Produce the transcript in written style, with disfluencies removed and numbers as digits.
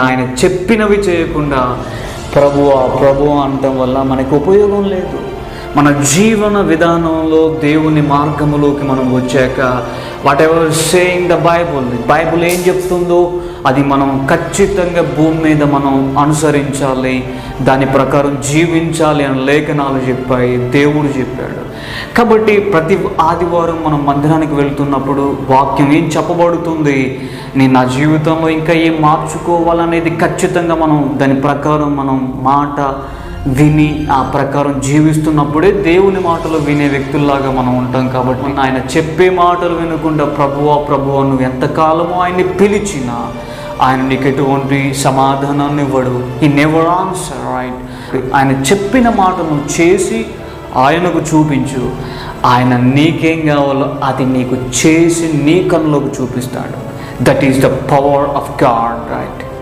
ఆయన చెప్పినవి చేయకుండా ప్రభువా అనటం వల్ల మనకు ఉపయోగం లేదు. మన జీవన విధానంలో దేవుని మార్గములోకి మనం వచ్చాక what ever saying the Bible ఏం చెప్తుందో అది మనం ఖచ్చితంగా భూమి మీద మనం అనుసరించాలి, దాని ప్రకారం జీవించాలి అని లేఖనాలు చెప్పాయి, దేవుడు చెప్పాడు. కాబట్టి ప్రతి ఆదివారం మనం మందిరానికి వెళ్తున్నప్పుడు వాక్యం ఏం చెప్పబడుతుంది, నేను నా జీవితంలో ఇంకా ఏం మార్చుకోవాలనేది ఖచ్చితంగా మనం దాని ప్రకారం మనం మాట విని ఆ ప్రకారం జీవిస్తున్నప్పుడే దేవుని మాటలు వినే వ్యక్తుల్లాగా మనం ఉంటాం. కాబట్టి ఆయన చెప్పే మాటలు వినకుండా ప్రభువా నువ్వు ఎంతకాలమో ఆయన్ని పిలిచినా ఆయన నీకు ఎటువంటి సమాధానాన్ని ఇవ్వడు. He never answer, right? ఆయన చెప్పిన మాటను చేసి ఆయనకు చూపించు, ఆయన నీకేం కావాలో అది నీకు చేసి నీ కన్నులోకి చూపిస్తాడు. That is the power of God, right?